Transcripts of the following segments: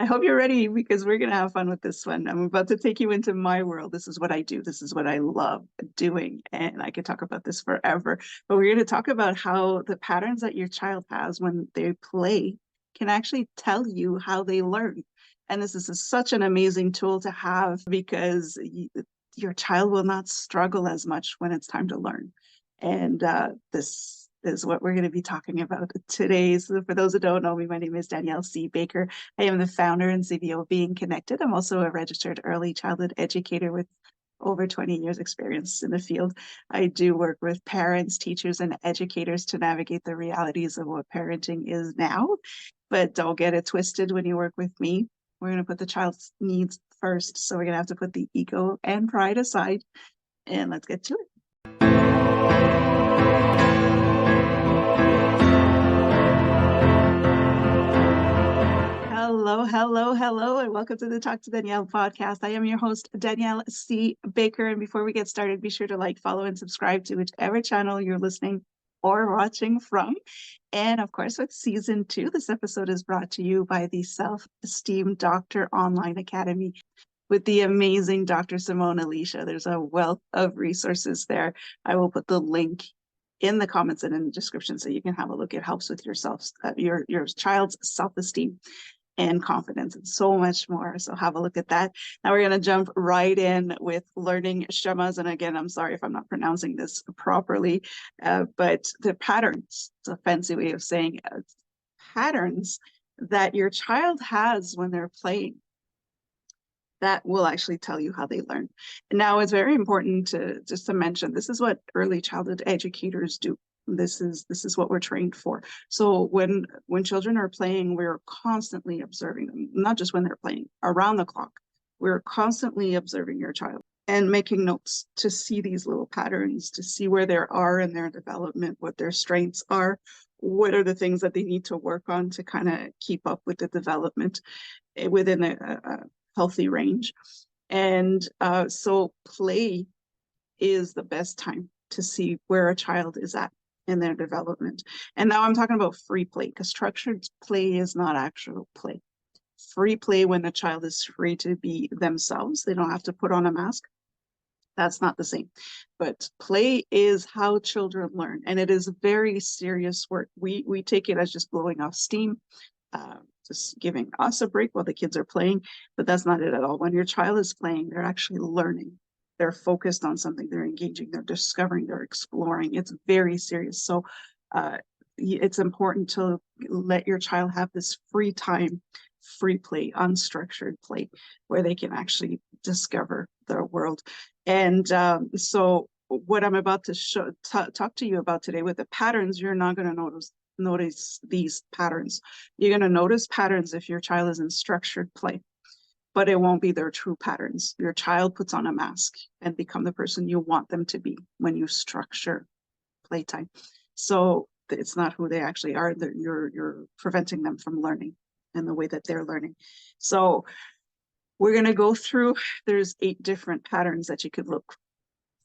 hope you're ready because we're going to have fun with this one. I'm about to take you into my world. This is what I do. This is what I love doing. And I could talk about this forever. But we're going to talk about how the patterns that your child has when they play can actually tell you how they learn. And this is such an amazing tool to have because your child will not struggle as much when it's time to learn. And this is what we're going to be talking about today. So for those who don't know me, my name is Danielle C. Baker. I am the founder and CEO of Being Connected. I'm also a registered early childhood educator with over 20 years experience in the field. I do work with parents, teachers, and educators to navigate the realities of what parenting is now. But don't get it twisted when you work with me. We're going to put the child's needs first. So we're going to have to put the ego and pride aside, and let's get to it. Hello, and welcome to the Talk to Danielle podcast. I am your host, Danielle C. Baker. And before we get started, be sure to like, follow, and subscribe to whichever channel you're listening or watching from. And of course, with season 2, this episode is brought to you by the Self-Esteem Doctor Online Academy with the amazing Dr. Simone Alicia. There's a wealth of resources there. I will put the link in the comments and in the description so you can have a look. It helps with your child's self-esteem and confidence and so much more. So have a look at that. Now we're going to jump right in with learning shamas. And again, I'm sorry if I'm not pronouncing this properly, but the patterns, it's a fancy way of saying patterns that your child has when they're playing that will actually tell you how they learn. And now it's very important to mention, this is what early childhood educators do. This is what we're trained for. So when children are playing, we're constantly observing them, not just when they're playing, around the clock. We're constantly observing your child and making notes to see these little patterns, to see where they are in their development, what their strengths are, what are the things that they need to work on to kind of keep up with the development within a healthy range. And so play is the best time to see where a child is at in their development. And now I'm talking about free play, because structured play is not actual play. Free play, when the child is free to be themselves, they don't have to put on a mask. That's not the same. But play is how children learn, and it is very serious work. We take it as just blowing off steam, just giving us a break while the kids are playing, but that's not it at all. When your child is playing, they're actually learning. They're focused on something, they're engaging, they're discovering, they're exploring. It's very serious. So it's important to let your child have this free time, free play, unstructured play, where they can actually discover their world. And so what I'm about to talk to you about today with the patterns, you're not going to notice these patterns. You're going to notice patterns if your child is in structured play, but it won't be their true patterns. Your child puts on a mask and become the person you want them to be when you structure playtime. So it's not who they actually are. You're preventing them from learning in the way that they're learning. So we're going to go through, there's 8 different patterns that you could look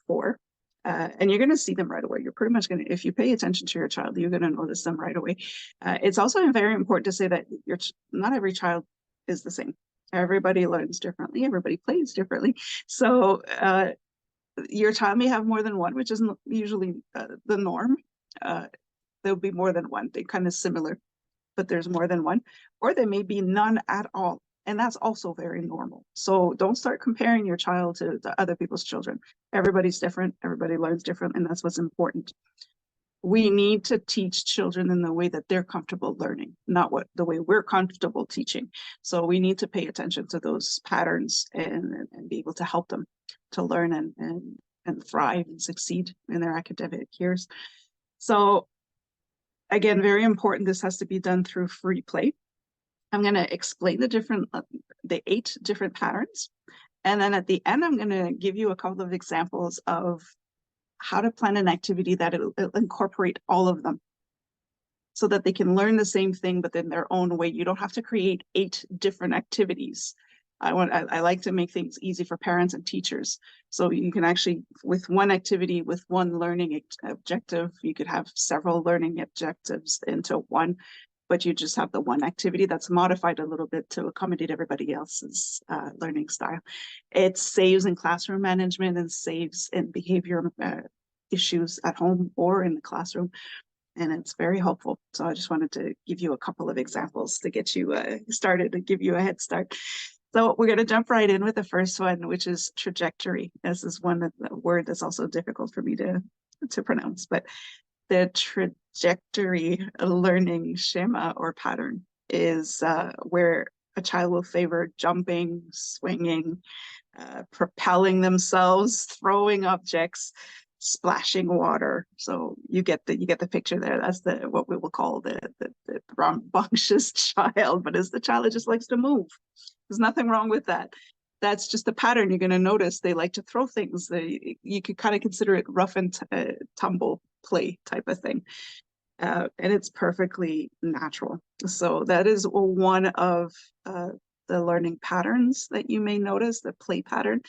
for. And you're going to see them right away. You're pretty much going to, if you pay attention to your child, you're going to notice them right away. It's also very important to say that not every child is the same. Everybody learns differently. Everybody plays differently. So your child may have more than one, which isn't usually the norm. There'll be more than one. They're kind of similar, but there's more than one. Or there may be none at all. And that's also very normal. So don't start comparing your child to other people's children. Everybody's different. Everybody learns different. And that's what's important. We need to teach children in the way that they're comfortable learning, not the way we're comfortable teaching. So we need to pay attention to those patterns and be able to help them to learn and thrive and succeed in their academic years. So again, very important. This has to be done through free play. I'm going to explain the 8 different patterns. And then at the end, I'm going to give you a couple of examples of how to plan an activity that it'll incorporate all of them so that they can learn the same thing, but in their own way. You don't have to create 8 different activities. I like to make things easy for parents and teachers. So you can actually, with one activity, with one learning objective, you could have several learning objectives into one. but you just have the one activity that's modified a little bit to accommodate everybody else's learning style. It saves in classroom management and saves in behavior issues at home or in the classroom. And it's very helpful. So I just wanted to give you a couple of examples to get you started and give you a head start. So we're going to jump right in with the first one, which is trajectory. This is one word that's also difficult for me to pronounce, but the trajectory learning schema or pattern is where a child will favor jumping, swinging, propelling themselves, throwing objects, splashing water. So you get the picture there. That's what we will call the rambunctious child, but it's the child that just likes to move. There's nothing wrong with that. That's just a pattern you're going to notice. They like to throw things. You could kind of consider it rough and tumble play type of thing. And it's perfectly natural. So that is one of the learning patterns that you may notice, the play pattern.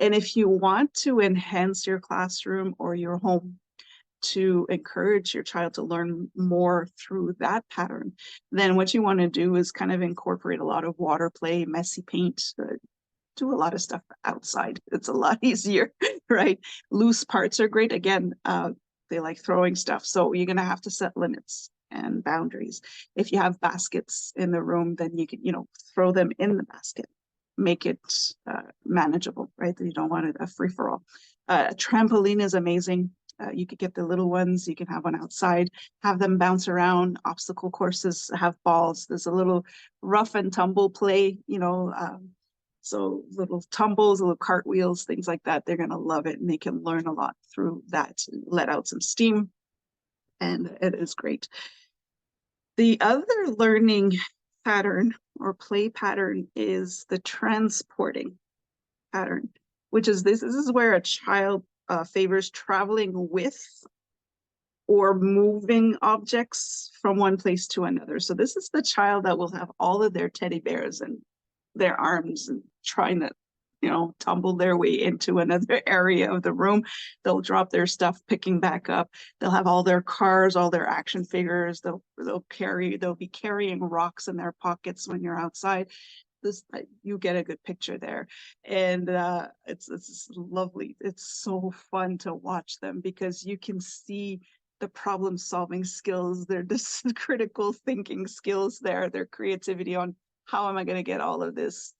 And if you want to enhance your classroom or your home to encourage your child to learn more through that pattern, then what you want to do is kind of incorporate a lot of water play, messy paint, do a lot of stuff outside. It's a lot easier, right? Loose parts are great. Again, they like throwing stuff. So you're going to have to set limits and boundaries. If you have baskets in the room, then you can, throw them in the basket, make it manageable, right? You don't want it a free for all. A trampoline is amazing. You could get the little ones. You can have one outside, have them bounce around. Obstacle courses have balls. There's a little rough and tumble play, so little tumbles, little cartwheels, things like that. They're going to love it, and they can learn a lot through that, let out some steam, and it is great. The other learning pattern or play pattern is the transporting pattern, which is this is where a child favors traveling with or moving objects from one place to another. So this is the child that will have all of their teddy bears and their arms and trying to, tumble their way into another area of the room. They'll drop their stuff, picking back up. They'll have all their cars, all their action figures. They'll be carrying rocks in their pockets when you're outside. You get a good picture there, and it's lovely. It's so fun to watch them because you can see the problem solving skills, their critical thinking skills there, their creativity on how am I going to get all of this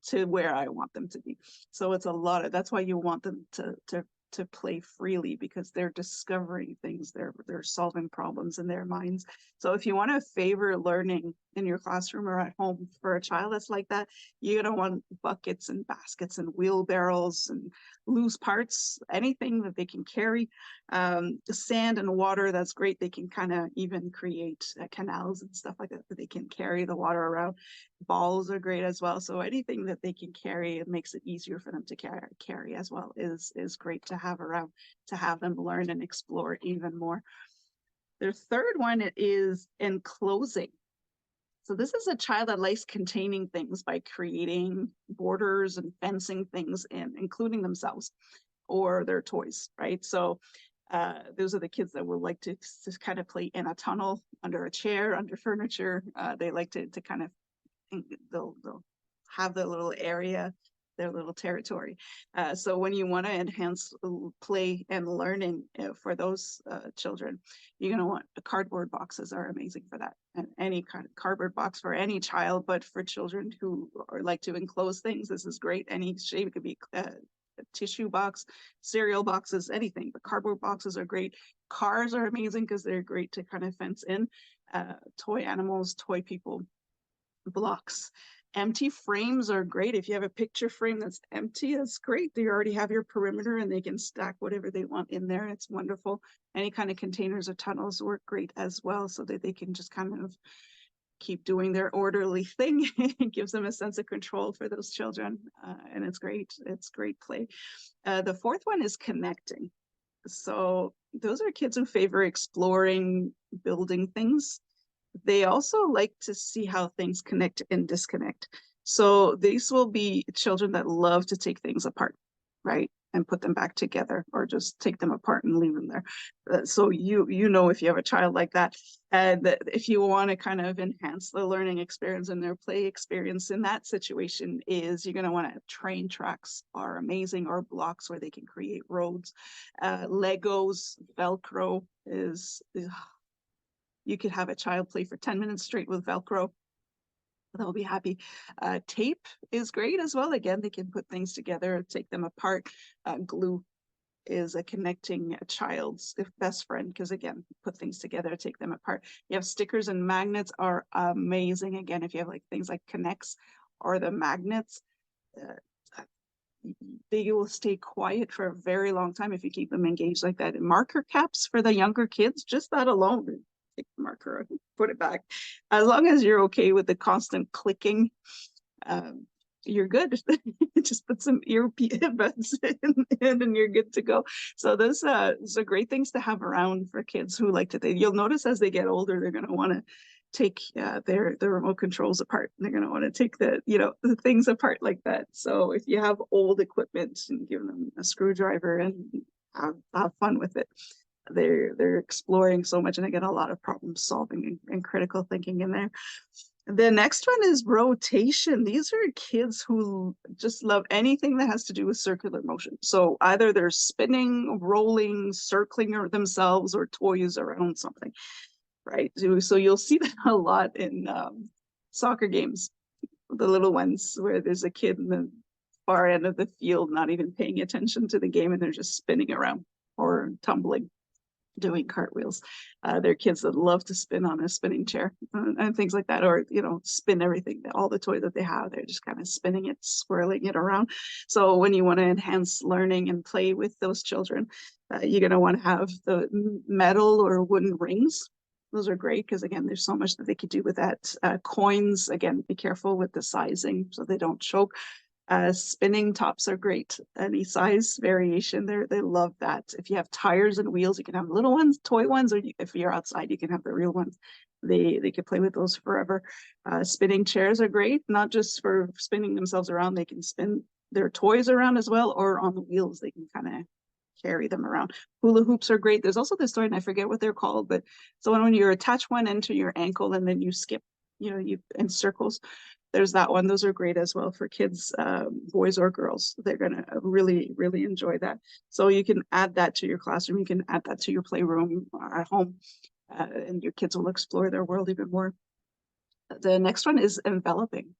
to where I want them to be. So it's that's why you want them to play freely, because they're discovering things, they're solving problems in their minds. So if you want to favor learning in your classroom or at home for a child that's like that, you're going to want buckets and baskets and wheelbarrows and loose parts, anything that they can carry. Sand and water, that's great. They can kind of even create canals and stuff like that they can carry the water around. Balls are great as well. So anything that they can carry, it makes it easier for them to carry as well, is great to have around, to have them learn and explore even more. The third one is enclosing. So this is a child that likes containing things by creating borders and fencing things in, including themselves or their toys, right? So those are the kids that will like to kind of play in a tunnel, under a chair, under furniture. They like to kind of, they'll have their little area, their little territory. So when you want to enhance play and learning for those children, you're going to want cardboard boxes are amazing for that. And any kind of cardboard box for any child, but for children who like to enclose things, this is great. Any shape. It could be a tissue box, cereal boxes, anything, but cardboard boxes are great. Cars are amazing because they're great to kind of fence in. Toy animals, toy people, blocks. Empty frames are great. If you have a picture frame that's empty, that's great. They already have your perimeter and they can stack whatever they want in there. It's wonderful. Any kind of containers or tunnels work great as well, so that they can just kind of keep doing their orderly thing. It gives them a sense of control for those children, and it's great. It's great play. The fourth one is connecting. So those are kids who favor exploring, building things. They also like to see how things connect and disconnect. So these will be children that love to take things apart, right? and put them back together, or just take them apart and leave them there. So you know, if you have a child like that, and if you want to kind of enhance the learning experience and their play experience in that situation, is you're going to want to train tracks are amazing, or blocks where they can create roads. Legos, Velcro is you could have a child play for 10 minutes straight with Velcro. They'll be happy. Tape is great as well. Again, they can put things together, take them apart. Glue is a connecting a child's best friend, because again, put things together, take them apart. You have stickers, and magnets are amazing. Again, if you have like things like Connects or the magnets, they will stay quiet for a very long time if you keep them engaged like that. And marker caps for the younger kids, just that alone, take the marker and put it back. As long as you're okay with the constant clicking, you're good. Just put some earbuds in and you're good to go. So those are great things to have around for kids who like to. You'll notice as they get older, they're going to want to take their remote controls apart. They're going to want to take the things apart like that. So if you have old equipment, and give them a screwdriver and have fun with it. They're exploring so much, and they get a lot of problem solving and critical thinking in there. The next one is rotation. These are kids who just love anything that has to do with circular motion. So either they're spinning, rolling, circling themselves, or toys around something, right? So you'll see that a lot in soccer games, the little ones, where there's a kid in the far end of the field not even paying attention to the game, and they're just spinning around or tumbling, doing cartwheels. They're kids that love to spin on a spinning chair and things like that, or spin everything, all the toys that they have. They're just kind of spinning it, swirling it around. So when you want to enhance learning and play with those children, you're going to want to have the metal or wooden rings. Those are great because, again, there's so much that they could do with that. Coins, again, be careful with the sizing so they don't choke. Spinning tops are great. Any size variation there, they love that. If you have tires and wheels, you can have little ones, toy ones, or if you're outside, you can have the real ones. They could play with those forever. Spinning chairs are great, not just for spinning themselves around. They can spin their toys around as well, or on the wheels, they can kind of carry them around. Hula hoops are great. There's also this toy, and I forget what they're called, but so when you attach one end to your ankle and then you skip, you in circles. There's that one. Those are great as well for kids, boys or girls. They're going to really, really enjoy that. So you can add that to your classroom. You can add that to your playroom at home, and your kids will explore their world even more. The next one is enveloping.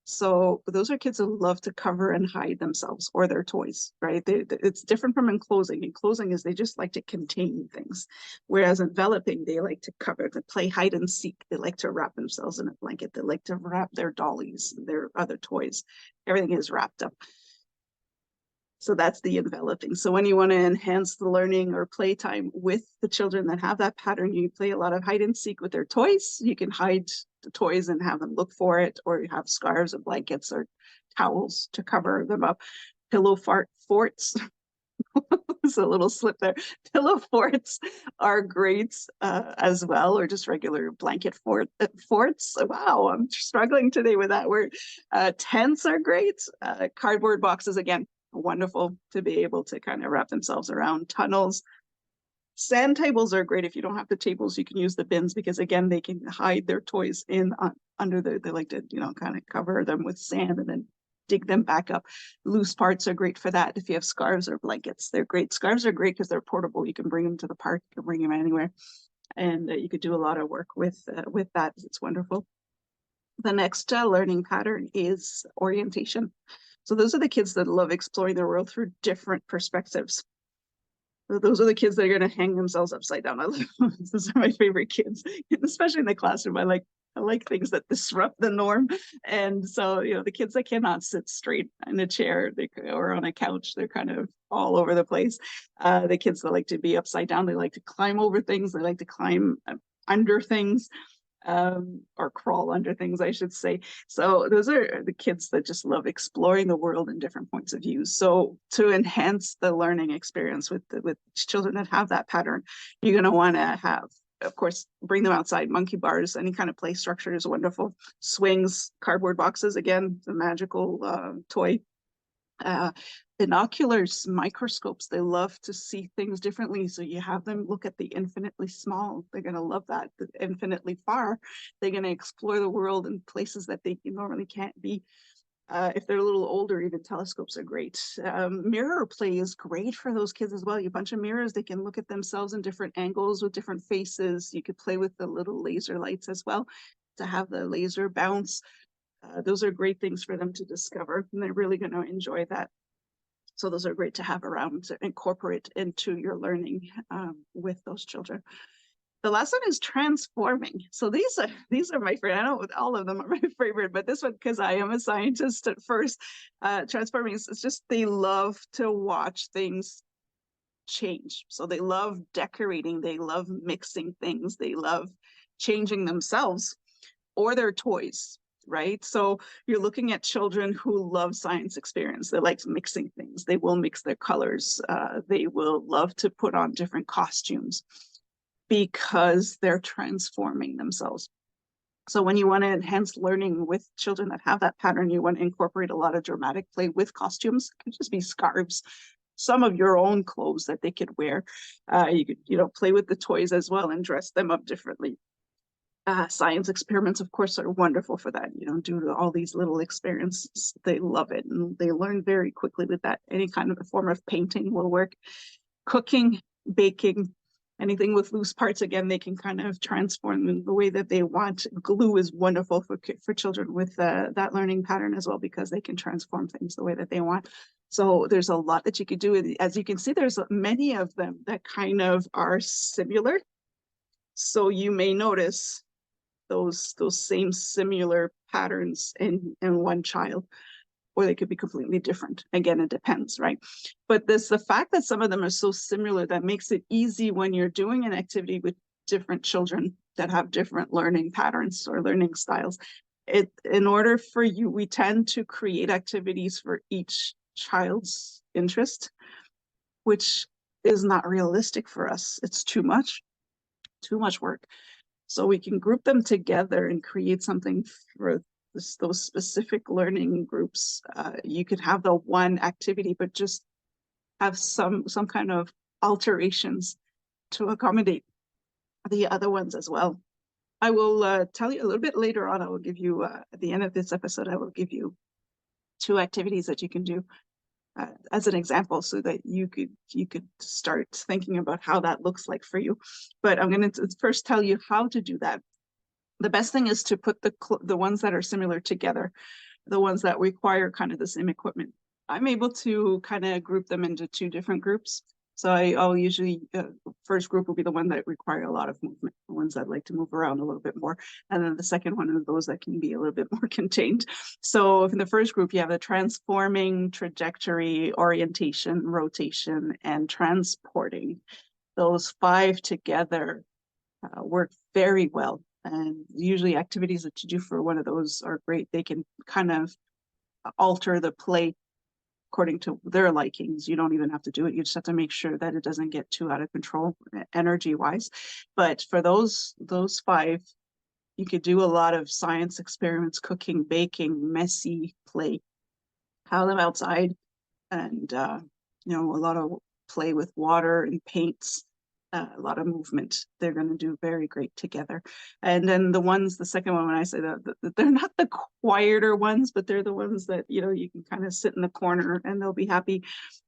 So those are kids who love to cover and hide themselves or their toys, right? It's different from enclosing. Enclosing is they just like to contain things, whereas enveloping, they like to cover, to play hide and seek. They like to wrap themselves in a blanket. They like to wrap their dollies, their other toys. Everything is wrapped up. So that's the enveloping. So when you want to enhance the learning or playtime with the children that have that pattern, you play a lot of hide and seek with their toys. You can hide the toys and have them look for it, or you have scarves or blankets or towels to cover them up. Pillow forts. It's a little slip there. Pillow forts are great as well, or just regular blanket forts. Wow, I'm struggling today with that word. Tents are great. Cardboard boxes, again, wonderful to be able to kind of wrap themselves around. Tunnels. Sand tables are great. If you don't have the tables, you can use the bins, because again, they can hide their toys in under they like to, kind of cover them with sand and then dig them back up. Loose parts are great for that. If you have scarves or blankets, they're great. Scarves are great because they're portable. You can bring them to the park, you can bring them anywhere, and you could do a lot of work with that. It's wonderful. The next learning pattern is orientation. So those are the kids that love exploring their world through different perspectives. Those are the kids that are going to hang themselves upside down. Those are my favorite kids, especially in the classroom. I like things that disrupt the norm. And so, the kids that cannot sit straight in a chair or on a couch, they're kind of all over the place. The kids that like to be upside down, they like to climb over things. They like to climb under things. Or crawl under things, I should say. So those are the kids that just love exploring the world in different points of view. So to enhance the learning experience with children that have that pattern, you're going to want to have, of course, bring them outside. Monkey bars, any kind of play structure is wonderful. Swings, cardboard boxes, again, the magical toy. Binoculars, microscopes, they love to see things differently. So you have them look at the infinitely small. They're going to love that. The infinitely far, they're going to explore the world in places that they normally can't be. If they're a little older, even telescopes are great. Mirror play is great for those kids as well. You bunch of mirrors, they can look at themselves in different angles with different faces. You could play with the little laser lights as well to have the laser bounce. Those are great things for them to discover, and they're really going to enjoy that. So those are great to have around to incorporate into your learning with those children. The last one is transforming. So these are my favorite. I know all of them are my favorite, but this one, because I am a scientist at first, transforming is just they love to watch things change. So they love decorating, they love mixing things, they love changing themselves or their toys, right? So you're looking at children who love science experience. They like mixing things. They will mix their colors. They will love to put on different costumes because they're transforming themselves. So when you want to enhance learning with children that have that pattern, you want to incorporate a lot of dramatic play with costumes. It could just be scarves, some of your own clothes that they could wear. You could, play with the toys as well and dress them up differently. Science experiments, of course, are wonderful for that. Due to all these little experiences, they love it and they learn very quickly with that. Any kind of a form of painting will work. Cooking, baking, anything with loose parts, again, they can kind of transform in the way that they want. Glue is wonderful for children with that learning pattern as well, because they can transform things the way that they want. So there's a lot that you could do. As you can see, there's many of them that kind of are similar. So you may notice those same similar patterns in one child, or they could be completely different. Again, it depends, right? But the fact that some of them are so similar, that makes it easy when you're doing an activity with different children that have different learning patterns or learning styles. In order for you, we tend to create activities for each child's interest, which is not realistic for us. It's too much work. So we can group them together and create something for those specific learning groups. You could have the one activity, but just have some kind of alterations to accommodate the other ones as well. I will tell you a little bit later on. I will give you at the end of this episode, I will give you 2 activities that you can do as an example, so that you could start thinking about how that looks like for you. But I'm going to first tell you how to do that. The best thing is to put the ones that are similar together, the ones that require kind of the same equipment. I'm able to kind of group them into 2 different groups. So I'll usually, first group will be the one that require a lot of movement, the ones that like to move around a little bit more. And then the second one is those that can be a little bit more contained. So in the first group, you have the transforming, trajectory, orientation, rotation, and transporting. Those 5 together work very well. And usually activities that you do for one of those are great. They can kind of alter the play according to their likings. You don't even have to do it. You just have to make sure that it doesn't get too out of control energy wise. But for those 5, you could do a lot of science experiments, cooking, baking, messy play, have them outside, and a lot of play with water and paints. A lot of movement. They're going to do very great together. And then the second one, when I say that, they're not the quieter ones, but they're the ones that, you can kind of sit in the corner and they'll be happy.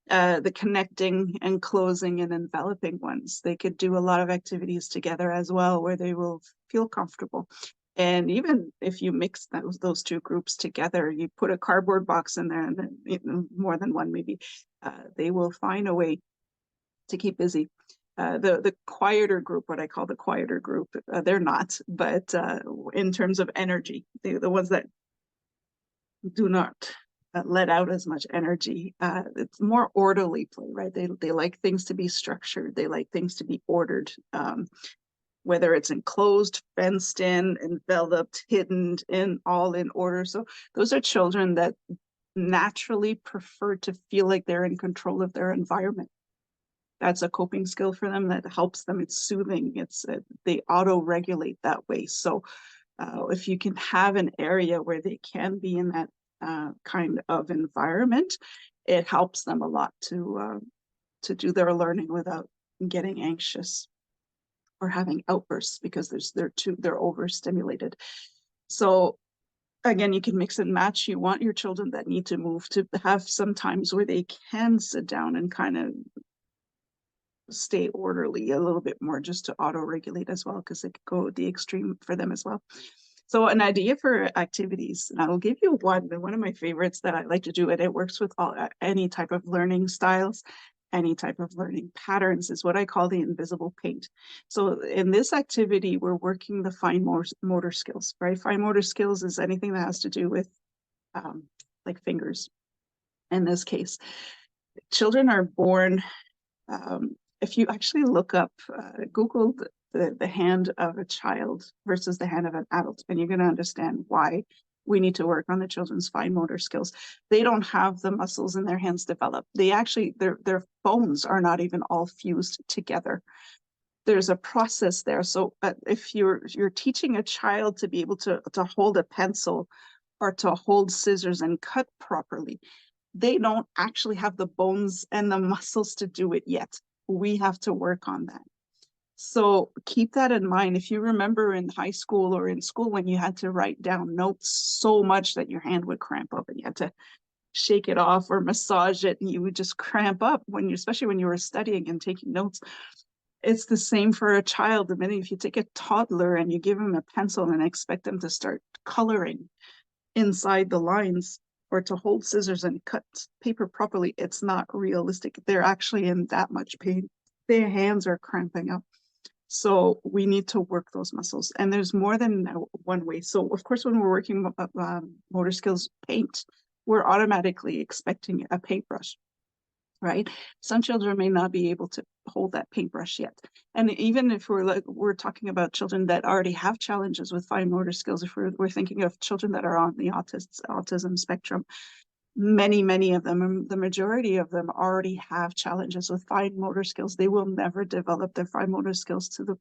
The connecting and closing and enveloping ones, they could do a lot of activities together as well, where they will feel comfortable. And even if you mix those 2 groups together, you put a cardboard box in there, and then more than one maybe, they will find a way to keep busy. The quieter group, what I call the quieter group, they're not, but in terms of energy, the ones that do not let out as much energy, it's more orderly play, right? They like things to be structured. They like things to be ordered, whether it's enclosed, fenced in, enveloped, hidden, all in order. So those are children that naturally prefer to feel like they're in control of their environment. That's a coping skill for them that helps them. It's soothing. They auto-regulate that way. So if you can have an area where they can be in that kind of environment, it helps them a lot to do their learning without getting anxious or having outbursts because they're overstimulated. So again, you can mix and match. You want your children that need to move to have some times where they can sit down and kind of stay orderly a little bit more, just to auto-regulate as well, because it could go the extreme for them as well. So an idea for activities, and I will give you one of my favorites that I like to do, and it works with any type of learning styles, any type of learning patterns, is what I call the invisible paint. So in this activity, we're working the fine motor skills, right? Fine motor skills is anything that has to do with like fingers. In this case, children are born, if you actually look up, Google the hand of a child versus the hand of an adult, and you're going to understand why we need to work on the children's fine motor skills. They don't have the muscles in their hands developed. They actually, their bones are not even all fused together. There's a process there. So if you're teaching a child to be able to hold a pencil or to hold scissors and cut properly, they don't actually have the bones and the muscles to do it yet. We have to work on that. So keep that in mind. If you remember in high school or in school when you had to write down notes so much that your hand would cramp up and you had to shake it off or massage it and you would just cramp up especially when you were studying and taking notes. It's the same for a child. The minute if you take a toddler and you give them a pencil and expect them to start coloring inside the lines or to hold scissors and cut paper properly, it's not realistic. They're actually in that much pain. Their hands are cramping up. So we need to work those muscles. And there's more than one way. So of course, when we're working motor skills paint, we're automatically expecting a paintbrush, right? Some children may not be able to hold that paintbrush yet. And even if we're talking about children that already have challenges with fine motor skills, if we're thinking of children that are on the autism spectrum, many of them, the majority of them already have challenges with fine motor skills. They will never develop their fine motor skills to the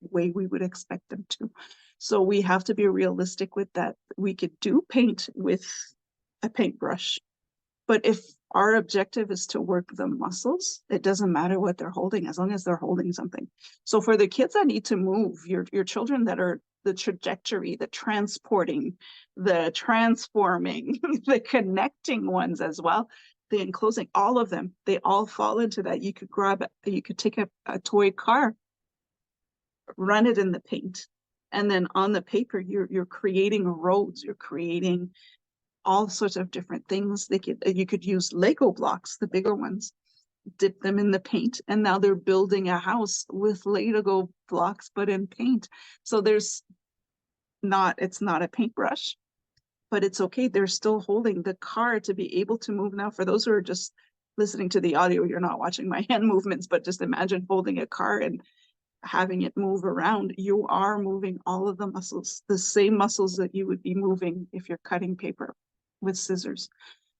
way we would expect them to. So we have to be realistic with that. We could do paint with a paintbrush, but if our objective is to work the muscles, it doesn't matter what they're holding as long as they're holding something. So for the kids that need to move, your children that are the trajectory, the transporting, the transforming, the connecting ones as well, the enclosing, all of them, they all fall into that. You could take a toy car, run it in the paint, and then on the paper, you're creating roads, you're creating all sorts of different things. You could use Lego blocks, the bigger ones, dip them in the paint, and now they're building a house with Lego blocks, but in paint. So it's not a paintbrush, but it's okay. They're still holding the car to be able to move. Now, for those who are just listening to the audio, you're not watching my hand movements, but just imagine holding a car and having it move around. You are moving all of the muscles, the same muscles that you would be moving if you're cutting paper with scissors.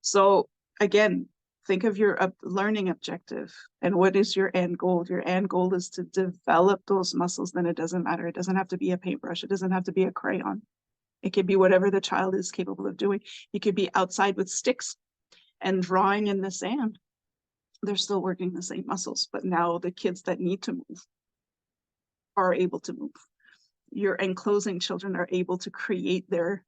So again, think of your learning objective and what is your end goal. Your end goal is to develop those muscles. Then it doesn't matter. It doesn't have to be a paintbrush. It doesn't have to be a crayon. It could be whatever the child is capable of doing. You could be outside with sticks and drawing in the sand. They're still working the same muscles, but now the kids that need to move are able to move. Your enclosing children are able to create their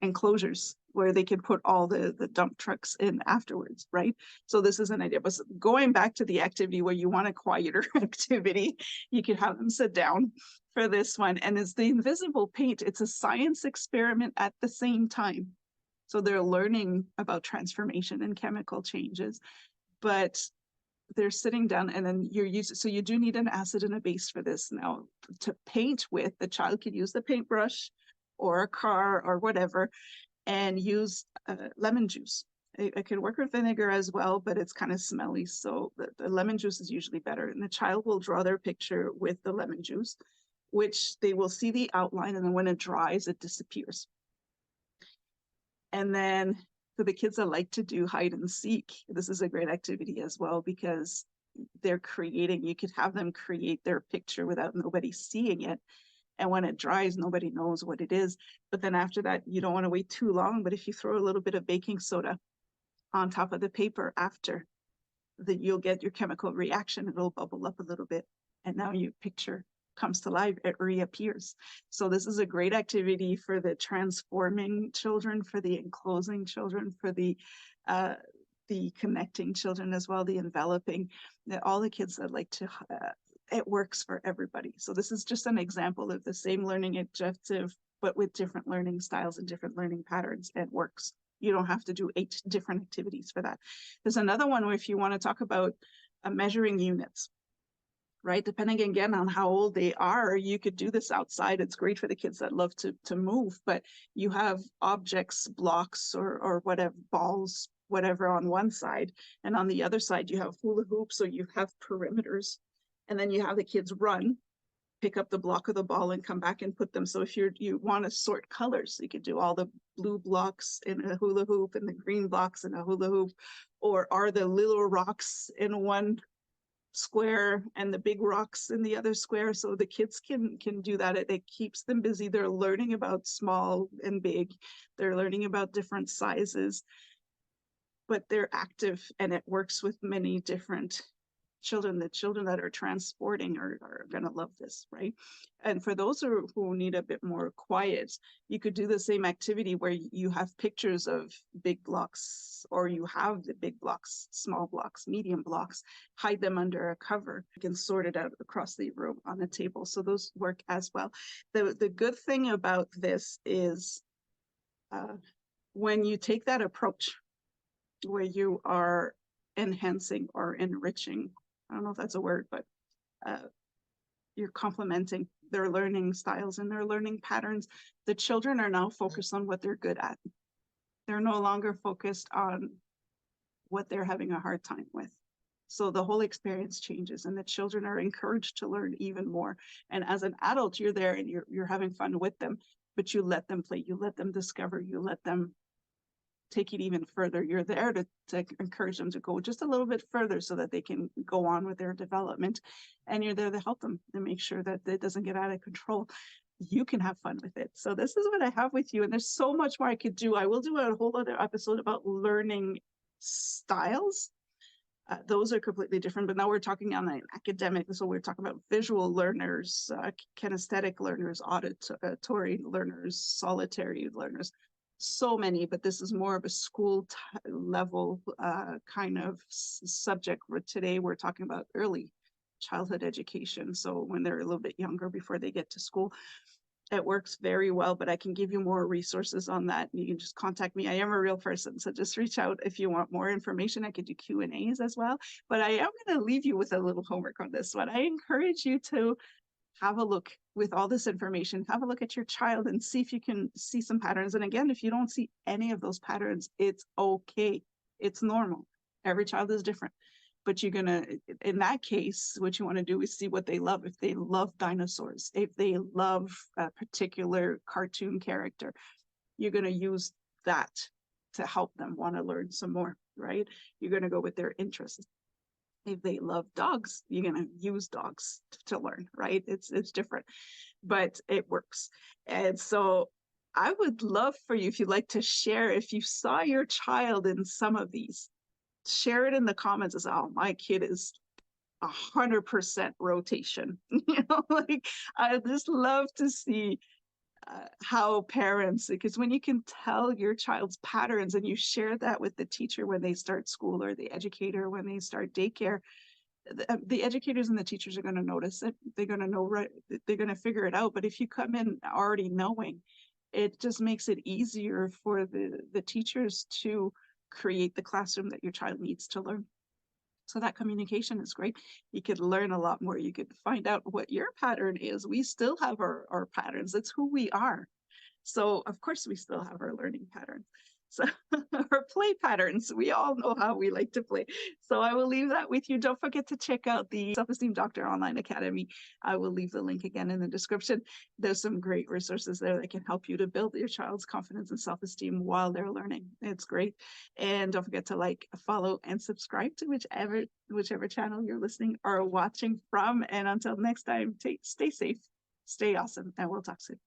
enclosures where they can put all the dump trucks in afterwards, right? So this is an idea. But going back to the activity where you want a quieter activity, you can have them sit down for this one. And it's the invisible paint. It's a science experiment at the same time. So they're learning about transformation and chemical changes, but they're sitting down and then so you do need an acid and a base for this. Now to paint with, the child could use the paintbrush or a car or whatever and use lemon juice. It could work with vinegar as well, but it's kind of smelly. So the lemon juice is usually better. And the child will draw their picture with the lemon juice, which they will see the outline. And then when it dries, it disappears. And then for the kids that like to do hide and seek, this is a great activity as well, because you could have them create their picture without nobody seeing it. And when it dries, nobody knows what it is. But then after that, you don't want to wait too long. But if you throw a little bit of baking soda on top of the paper after you'll get your chemical reaction. It'll bubble up a little bit. And now your picture comes to life, it reappears. So this is a great activity for the transforming children, for the enclosing children, for the connecting children as well, the enveloping, all the kids that like to, it works for everybody. So this is just an example of the same learning objective, but with different learning styles and different learning patterns. It works. You don't have to do 8 different activities for that. There's another one where if you want to talk about measuring units, right? Depending again on how old they are, you could do this outside. It's great for the kids that love to move, but you have objects, blocks, or whatever, balls, whatever on one side. And on the other side, you have hula hoops, so you have perimeters. And then you have the kids run, pick up the block of the ball and come back and put them. So if you want to sort colors, you could do all the blue blocks in a hula hoop and the green blocks in a hula hoop, or are the little rocks in one square and the big rocks in the other square. So the kids can do that. It keeps them busy. They're learning about small and big. They're learning about different sizes, but they're active, and it works with many different children. The children that are transporting are going to love this, right? And for those who need a bit more quiet, you could do the same activity where you have pictures of big blocks, or you have the big blocks, small blocks, medium blocks, hide them under a cover. You can sort it out across the room on the table. So those work as well. The good thing about this is when you take that approach where you are enhancing or enriching, I don't know if that's a word, but you're complementing their learning styles and their learning patterns. The children are now focused on what they're good at. They're no longer focused on what they're having a hard time with. So the whole experience changes, and the children are encouraged to learn even more. And as an adult, you're there and you're having fun with them, but you let them play, you let them discover, you let them take it even further. You're there to encourage them to go just a little bit further so that they can go on with their development. And you're there to help them and make sure that it doesn't get out of control. You can have fun with it. So this is what I have with you. And there's so much more I could do. I will do a whole other episode about learning styles. Those are completely different, but now we're talking on an academic. So we're talking about visual learners, kinesthetic learners, auditory learners, solitary learners. So many, but this is more of a school level kind of subject. Today we're talking about early childhood education. So when they're a little bit younger before they get to school, it works very well, but I can give you more resources on that. You can just contact me. I am a real person, so just reach out if you want more information. I could do Q&As as well, but I am going to leave you with a little homework on this one. I encourage you to have a look with all this information, have a look at your child and see if you can see some patterns. And again, if you don't see any of those patterns, it's okay. It's normal. Every child is different. But you're going to, in that case, what you want to do is see what they love. If they love dinosaurs, if they love a particular cartoon character, you're going to use that to help them want to learn some more, right? You're going to go with their interests. If they love dogs, you're going to use dogs to learn, right? It's different, but it works. And so I would love for you, if you'd like to share, if you saw your child in some of these, share it in the comments as, oh, my kid is 100% rotation. Like I just love to see how parents, because when you can tell your child's patterns and you share that with the teacher when they start school, or the educator when they start daycare, the educators and the teachers are going to notice it. They're going to know, right? They're going to figure it out. But if you come in already knowing, it just makes it easier for the teachers to create the classroom that your child needs to learn. So that communication is great. You could learn a lot more. You could find out what your pattern is. We still have our patterns. It's who we are. So of course we still have our learning patterns. So our play patterns, we all know how we like to play. So I will leave that with you. Don't forget to check out the Self-Esteem Doctor Online Academy. I will leave the link again in the description. There's some great resources there that can help you to build your child's confidence and self-esteem while they're learning. It's great. And don't forget to like, follow, and subscribe to whichever channel you're listening or watching from. And until next time, stay safe, stay awesome, and we'll talk soon.